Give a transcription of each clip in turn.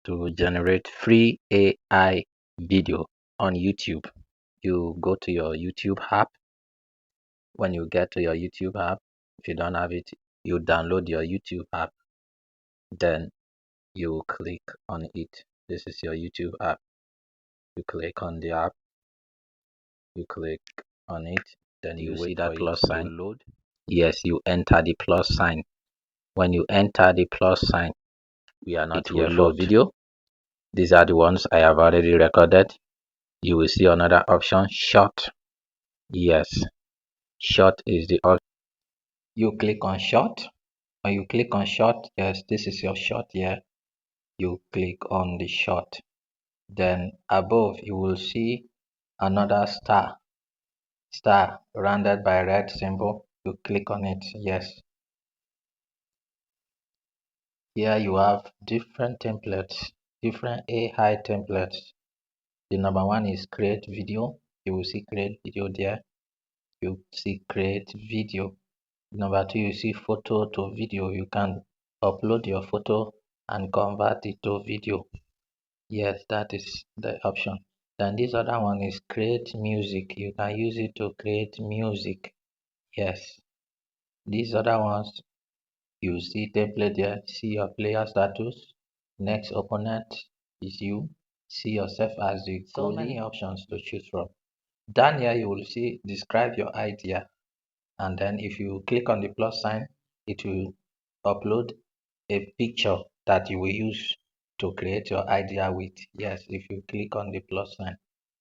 to generate free AI video on YouTube. You go to your YouTube app. When you get to your YouTube app, if you don't have it, you download your YouTube app. Then you click on it. This is your YouTube app. You click on the app. You click on it. Then you see that plus sign. Load. Yes, you enter the plus sign. When you enter the plus sign, we are not here for video. These are the ones I have already recorded. You will see another option, short. Yes, short is the option. You click on short. When you click on short, yes, this is your short here. You click on the short. Then above you will see another star rounded by red symbol. You click on it. Yes, here you have different templates, different AI templates. The number one is create video. You will see create video there. You see create video. Number two, you see photo to video. You can upload your photo and convert it to video. Yes, that is the option. Then this other one is create music. You can use it to create music. Yes, these other ones, you see template there. See your player status. Next opponent is you. See yourself as the goalie. So many options to choose from. Down here you will see describe your idea, and then if you click on the plus sign, it will upload a picture that you will use to create your idea with. Yes, if you click on the plus sign,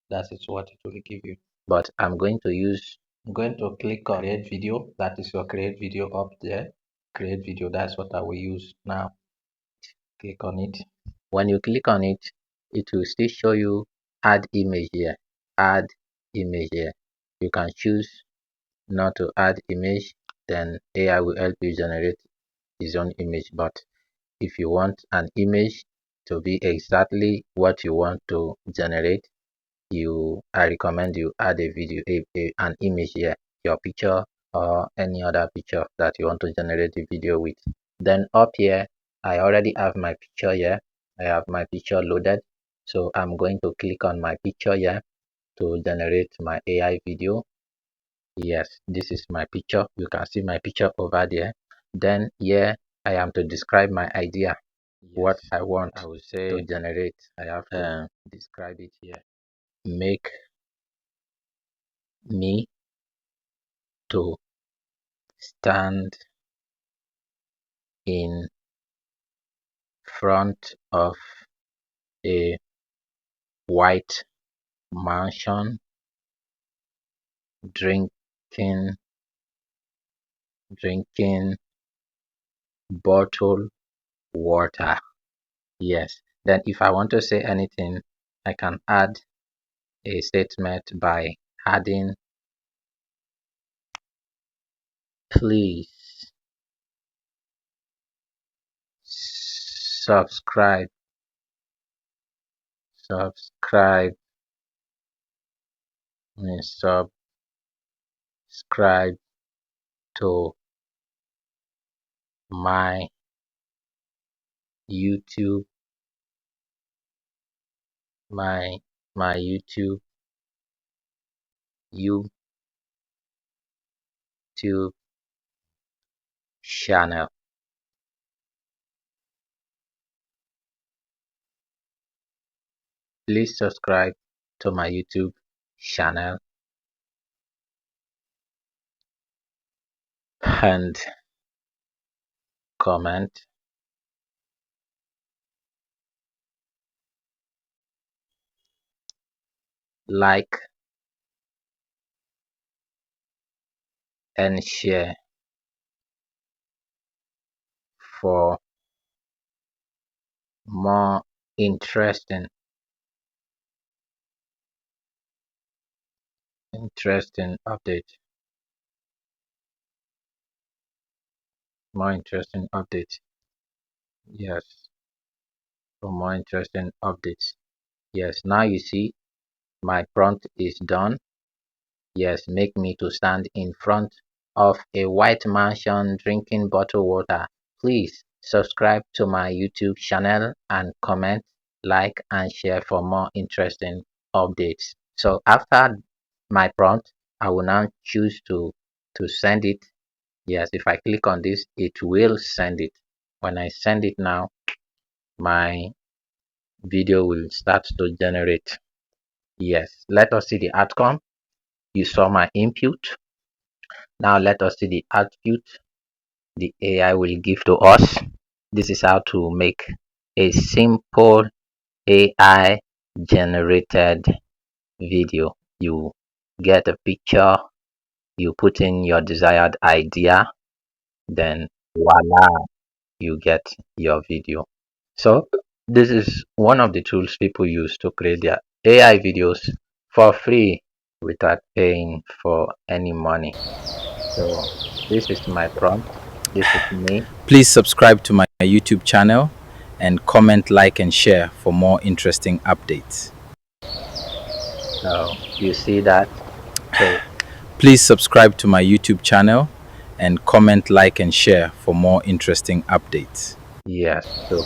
that is what it will give you. But I'm going to click on create video. That is your create video up there. Create video, that's what I will use now. Click on it. When you click on it, it will still show you add image here. Add image here. You can choose not to add image, then AI will help you generate his own image. But if you want an image to be exactly what you want to generate, I recommend you add a video, an image here, your picture or any other picture that you want to generate the video with. Then up here, I already have my picture here. I have my picture loaded, so I'm going to click on my picture here to generate my AI video. Yes, this is my picture. You can see my picture over there. Then here I am to describe my idea. Yes, what I want I will say to generate. I have to describe it here. Make me to stand in front of a white mansion drinking bottled water. Yes, then if I want to say anything, I can add a statement by adding please subscribe subscribe subscribe to my YouTube my YouTube channel. Please subscribe to my YouTube channel and comment, like and share for more interesting updates. More interesting updates. Yes, for more interesting updates. Yes, now you see my prompt is done. Yes, make me to stand in front of a white mansion drinking bottled water. Please subscribe to my YouTube channel and comment like and share for more interesting updates. So after my prompt, I will now choose to send it. Yes, if I click on this, it will send it. When I send it now, my video will start to generate. Yes, let us see the outcome. You saw my input. Now let us see the output the AI will give to us. This is how to make a simple AI generated video. You get a picture, you put in your desired idea, then voila, you get your video. So this is one of the tools people use to create their AI videos for free without paying for any money. So this is my prompt. This is me. Please subscribe to my YouTube channel and comment, like, and share for more interesting updates. So you see that. So Please subscribe to my YouTube channel and comment, like, and share for more interesting updates. yes. So